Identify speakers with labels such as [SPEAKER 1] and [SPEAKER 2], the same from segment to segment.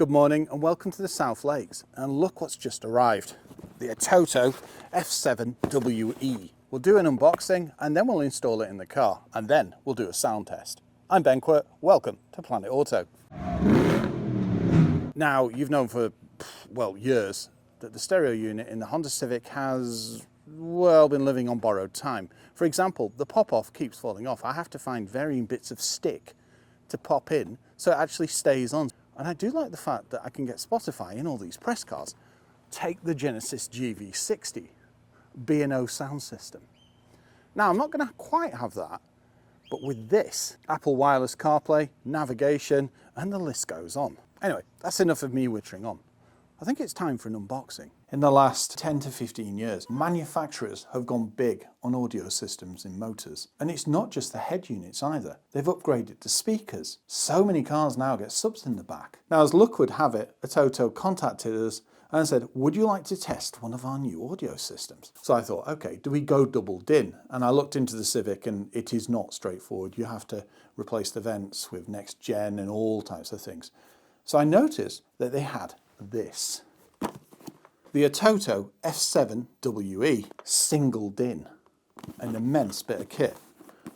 [SPEAKER 1] Good morning and welcome to the South Lakes, and look what's just arrived. The ATOTO F7WE. We'll do an unboxing and then we'll install it in the car and then we'll do a sound test. I'm Ben Quirk, welcome to Planet Auto. Now, you've known for, well, years that the stereo unit in the Honda Civic has, well, been living on borrowed time. For example, the pop-off keeps falling off. I have to find varying bits of stick to pop in so it actually stays on. And I do like the fact that I can get Spotify in all these press cars. Take the Genesis GV60 B&O sound system. Now, I'm not going to quite have that, but with this, Apple wireless CarPlay, navigation, and the list goes on. Anyway, that's enough of me wittering on. I think it's time for an unboxing. In the last 10 to 15 years, manufacturers have gone big on audio systems in motors. And it's not just the head units either. They've upgraded the speakers. So many cars now get subs in the back. Now, as luck would have it, ATOTO contacted us and said, would you like to test one of our new audio systems? So I thought, okay, do we go double DIN? And I looked into the Civic and it is not straightforward. You have to replace the vents with next gen and all types of things. So I noticed that they had this. The ATOTO F7WE single DIN, an immense bit of kit,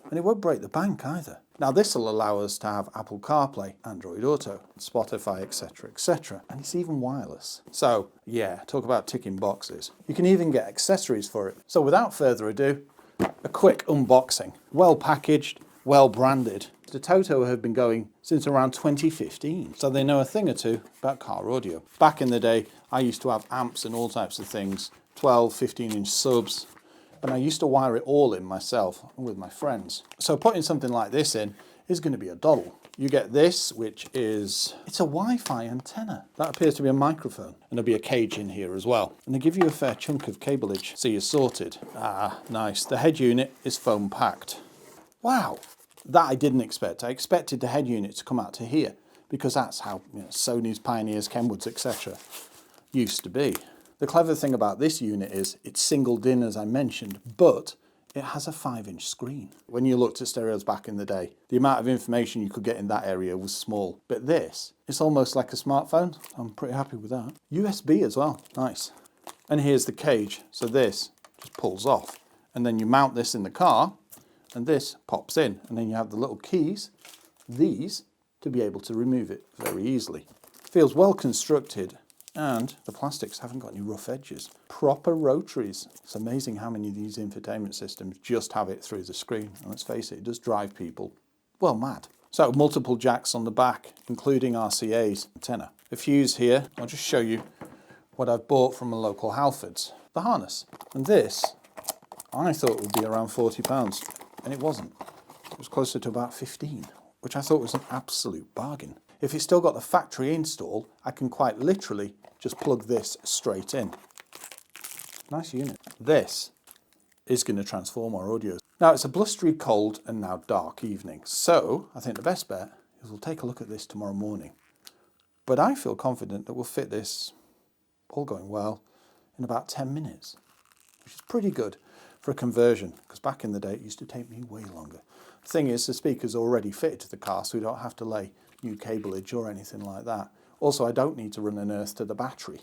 [SPEAKER 1] and it won't break the bank either. Now this will allow us to have Apple CarPlay, Android Auto, Spotify, etc, etc, and it's even wireless. So yeah, talk about ticking boxes. You can even get accessories for it. So without further ado, a quick unboxing. Well packaged, well branded. The ATOTO have been going since around 2015, so they know a thing or two about car audio. Back in the day, I used to have amps and all types of things, 12, 15-inch subs, and I used to wire it all in myself and with my friends. So putting something like this in is going to be a doddle. You get this, which is, it's a Wi-Fi antenna. That appears to be a microphone, and there'll be a cage in here as well. And they give you a fair chunk of cableage, so you're sorted. Ah, nice. The head unit is foam packed. Wow. That I didn't expect. I expected the head unit to come out to here because that's how Sony's, Pioneers, Kenwoods, etc. used to be. The clever thing about this unit is it's single DIN, as I mentioned, but it has a 5-inch screen. When you looked at stereos back in the day, the amount of information you could get in that area was small. But this, it's almost like a smartphone. I'm pretty happy with that. USB as well, nice. And here's the cage. So this just pulls off. And then you mount this in the car, and this pops in, and then you have the little keys, these, to be able to remove it very easily. Feels well constructed, and the plastics haven't got any rough edges. Proper rotaries. It's amazing how many of these infotainment systems just have it through the screen. And let's face it, it does drive people, well, mad. So multiple jacks on the back, including RCA's antenna. A fuse here. I'll just show you what I've bought from a local Halfords. The harness. And this, I thought would be around £40. And it wasn't. It was closer to about 15, which I thought was an absolute bargain. If it's still got the factory install, I can quite literally just plug this straight in. Nice unit. This is going to transform our audio. Now it's a blustery cold and now dark evening, so I think the best bet is we'll take a look at this tomorrow morning. But I feel confident that we'll fit this, all going well, in about 10 minutes, which is pretty good for a conversion, because back in the day it used to take me way longer. The thing is, the speaker's already fitted to the car, so we don't have to lay new cableage or anything like that. Also, I don't need to run an earth to the battery,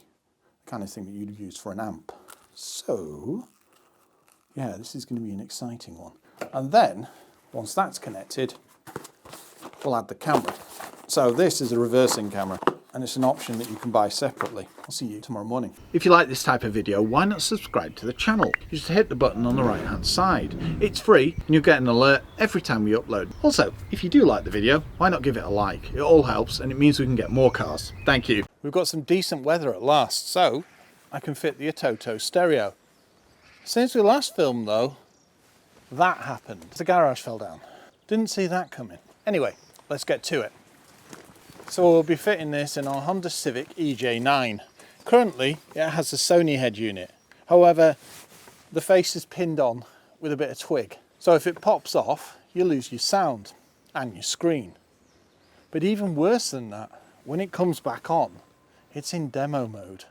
[SPEAKER 1] the kind of thing that you'd use for an amp. So, yeah, this is going to be an exciting one. And then, once that's connected, we'll add the camera. So this is a reversing camera, and it's an option that you can buy separately. I'll see you tomorrow morning. If you like this type of video, why not subscribe to the channel? You just hit the button on the right hand side. It's free and you'll get an alert every time we upload. Also, if you do like the video, why not give it a like? It all helps and it means we can get more cars. Thank you. We've got some decent weather at last, so I can fit the ATOTO stereo. Since we last filmed though, that happened. The garage fell down. Didn't see that coming. Anyway, let's get to it. So we'll be fitting this in our Honda Civic EJ9. Currently, it has a Sony head unit. However, the face is pinned on with a bit of twig. So if it pops off, you lose your sound and your screen. But even worse than that, when it comes back on, it's in demo mode.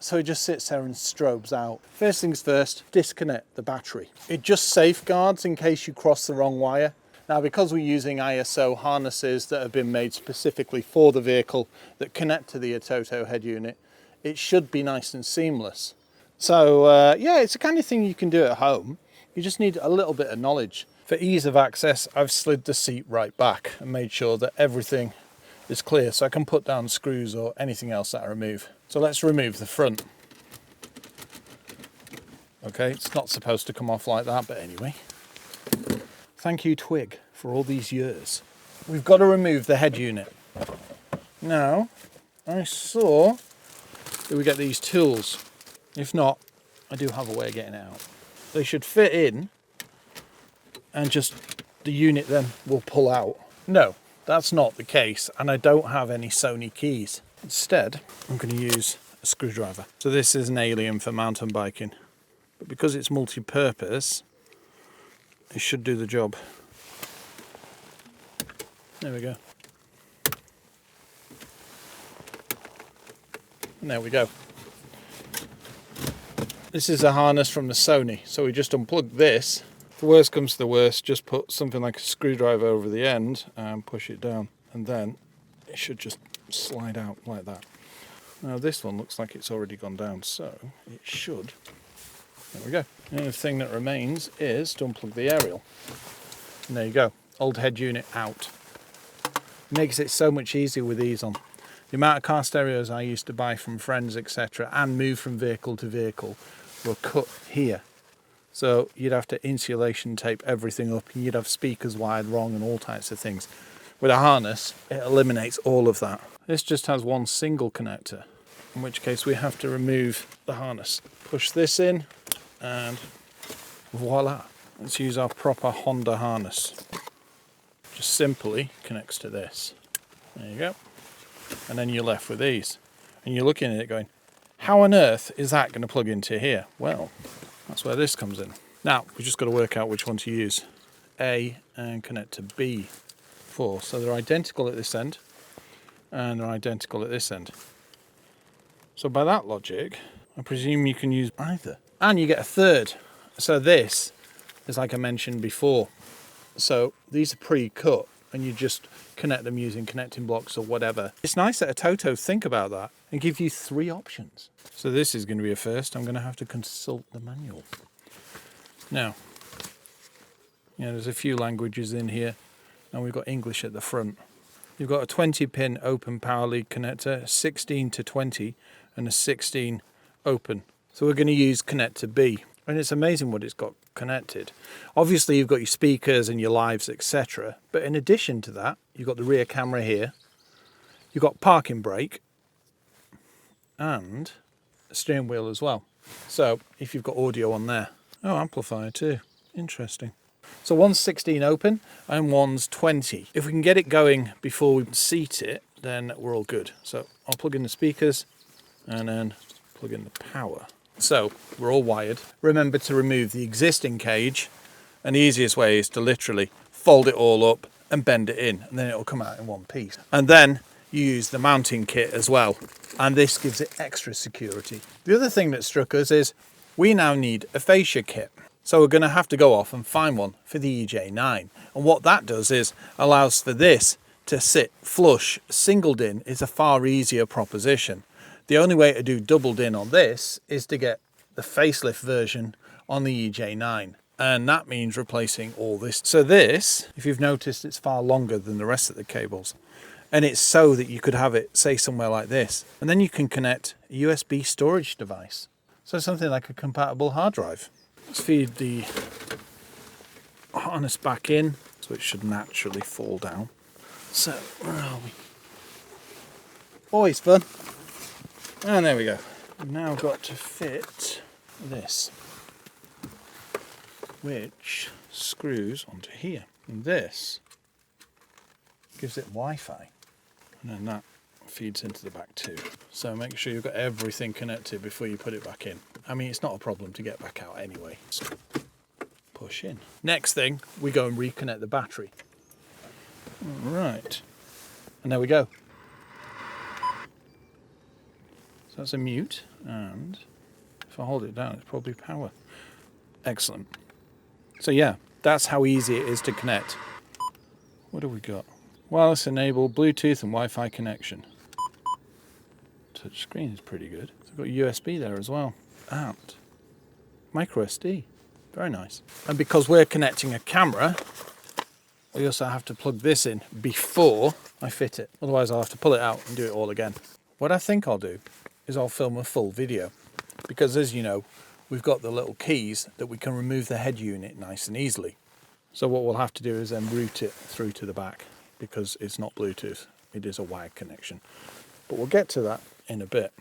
[SPEAKER 1] So it just sits there and strobes out. First things first, disconnect the battery. It just safeguards in case you cross the wrong wire. Now, because we're using ISO harnesses that have been made specifically for the vehicle that connect to the ATOTO head unit, it should be nice and seamless. So yeah, it's the kind of thing you can do at home. You just need a little bit of knowledge. For ease of access, I've slid the seat right back and made sure that everything is clear so I can put down screws or anything else that I remove. So let's remove the front. Okay, it's not supposed to come off like that, but anyway. Thank you, Twig, for all these years. We've got to remove the head unit. Now, I saw that we get these tools. If not, I do have a way of getting it out. They should fit in and just the unit then will pull out. No, that's not the case, and I don't have any Sony keys. Instead, I'm going to use a screwdriver. So this is an alien for mountain biking, but because it's multi-purpose, it should do the job. There we go. And there we go. This is a harness from the Sony, so we just unplug this. If the worst comes to the worst, just put something like a screwdriver over the end and push it down, and then it should just slide out like that. Now this one looks like it's already gone down, so it should. There we go. The only thing that remains is to unplug the aerial. And there you go, old head unit out. Makes it so much easier with these on. The amount of car stereos I used to buy from friends, etc., and move from vehicle to vehicle were cut here. So you'd have to insulation tape everything up, and you'd have speakers wired wrong and all types of things. With a harness, it eliminates all of that. This just has one single connector, in which case we have to remove the harness. Push this in, and voila. Let's use our proper Honda harness. Just simply connects to this. There you go. And then you're left with these. And you're looking at it going, how on earth is that going to plug into here? Well, that's where this comes in. Now, we've just got to work out which one to use. A and connect to B. So they're identical at this end, and they're identical at this end. So by that logic, I presume you can use either. And you get a third. So this is like I mentioned before. So these are pre-cut, and you just connect them using connecting blocks or whatever. It's nice that ATOTO think about that and give you 3 options. So this is going to be a first. I'm going to have to consult the manual. Now, there's a few languages in here, and we've got English at the front. You've got a 20-pin open power lead connector, 16 to 20, and a 16 open. So we're going to use connector B. And it's amazing what it's got connected. Obviously you've got your speakers and your lives, etc. But in addition to that, you've got the rear camera here. You've got parking brake and a steering wheel as well. So if you've got audio on there. Oh, amplifier too. Interesting. So one's 16 open and one's 20. If we can get it going before we seat it, then we're all good. So I'll plug in the speakers and then plug in the power. So we're all wired. Remember to remove the existing cage, and the easiest way is to literally fold it all up and bend it in, and then it'll come out in one piece. And then you use the mounting kit as well, and this gives it extra security. The other thing that struck us is we now need a fascia kit. So we're going to have to go off and find one for the EJ9. And what that does is allows for this to sit flush. Singled in is a far easier proposition. The only way to do doubled in on this is to get the facelift version on the EJ9. And that means replacing all this. So this, if you've noticed, it's far longer than the rest of the cables. And it's so that you could have it, say, somewhere like this. And then you can connect a USB storage device. So something like a compatible hard drive. Let's feed the harness back in, so it should naturally fall down. So, where are we? Always fun. And there we go. We've now got to fit this, which screws onto here. And this gives it Wi-Fi. And then that feeds into the back too. So make sure you've got everything connected before you put it back in. I mean, it's not a problem to get back out anyway. Just push in. Next thing, we go and reconnect the battery. All right. And there we go. So that's a mute, and if I hold it down, it's probably power. Excellent. So yeah, that's how easy it is to connect. What do we got? Wireless enable Bluetooth and Wi-Fi connection. Touch screen is pretty good. It's got USB there as well. And micro SD. Very nice. And because we're connecting a camera, we also have to plug this in before I fit it. Otherwise I'll have to pull it out and do it all again. What I think I'll do is I'll film a full video. Because as you know, we've got the little keys that we can remove the head unit nice and easily. So what we'll have to do is then route it through to the back, because it's not Bluetooth, it is a wired connection. But we'll get to that in a bit.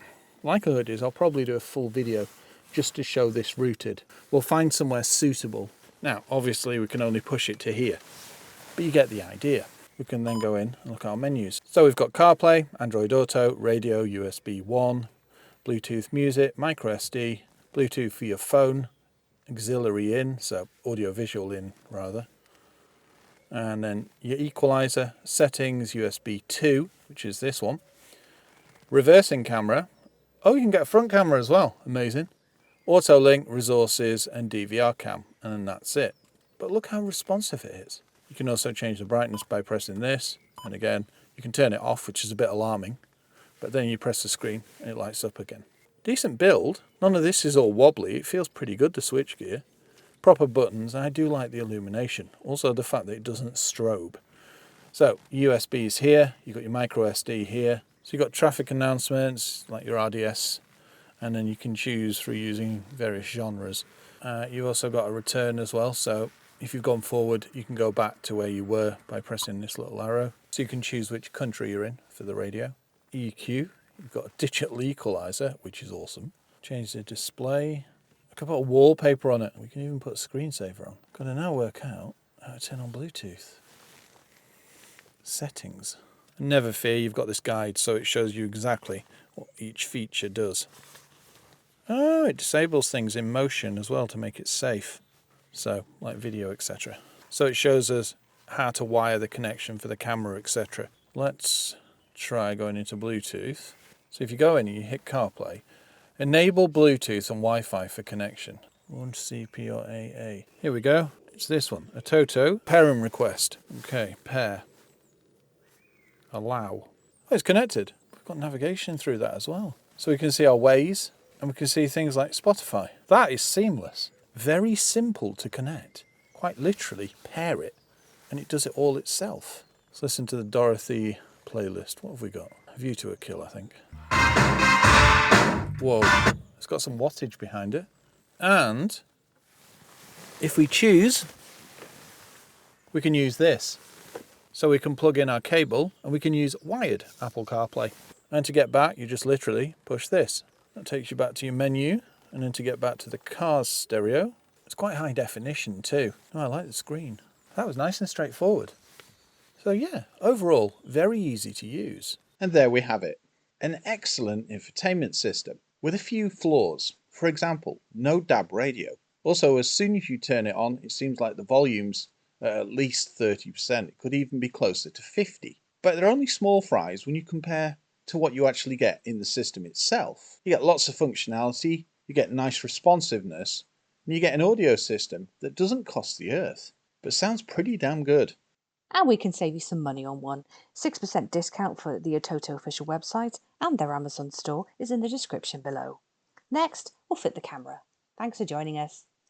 [SPEAKER 1] Likelihood is I'll probably do a full video just to show this routed. We'll find somewhere suitable. Now, obviously we can only push it to here, but you get the idea. We can then go in and look at our menus. So we've got CarPlay, Android Auto, radio, USB 1, Bluetooth music, micro SD, Bluetooth for your phone, auxiliary in, so audio visual in rather. And then your equalizer, settings, USB 2, which is this one. Reversing camera. Oh, you can get a front camera as well. Amazing. Auto link, resources, and DVR cam. And then that's it. But look how responsive it is. You can also change the brightness by pressing this. And again, you can turn it off, which is a bit alarming. But then you press the screen and it lights up again. Decent build. None of this is all wobbly. It feels pretty good, the switch gear. Proper buttons. I do like the illumination. Also the fact that it doesn't strobe. So USB is here. You've got your micro SD here. So you've got traffic announcements like your RDS. And then you can choose through using various genres. You've also got a return as well. So if you've gone forward, you can go back to where you were by pressing this little arrow. So you can choose which country you're in for the radio. EQ. You've got a digital equalizer, which is awesome. Change the display. I can put a wallpaper on it. We can even put a screensaver on. Got to now work out how to turn on Bluetooth. Settings. And never fear, you've got this guide, so it shows you exactly what each feature does. Oh, it disables things in motion as well to make it safe. So, like video, etc. So it shows us how to wire the connection for the camera, etc. Let's try going into Bluetooth. So if you go in and you hit CarPlay, enable Bluetooth and Wi-Fi for connection. Launch CP or AA. Here we go. It's this one. ATOTO pairing request. Okay, pair. Allow. Oh, it's connected. We've got navigation through that as well. So we can see our Waze and we can see things like Spotify. That is seamless. Very simple to connect. Quite literally pair it and it does it all itself. Let's listen to the Dorothy playlist. What have we got? View to a Kill, I think. Whoa, it's got some wattage behind it. And if we choose, we can use this. So we can plug in our cable and we can use wired Apple CarPlay. And to get back, you just literally push this. That takes you back to your menu. And then to get back to the car's stereo, it's quite high definition too. Oh, I like the screen. That was nice and straightforward. So yeah, overall, very easy to use. And there we have it. An excellent infotainment system with a few flaws. For example, no DAB radio. Also, as soon as you turn it on, it seems like the volume's at least 30%. It could even be closer to 50%. But they're only small fries when you compare to what you actually get in the system itself. You get lots of functionality, you get nice responsiveness, and you get an audio system that doesn't cost the earth, but sounds pretty damn good.
[SPEAKER 2] And we can save you some money on one. 6% discount for the ATOTO official website and their Amazon store is in the description below. Next, we'll fit the camera. Thanks for joining us.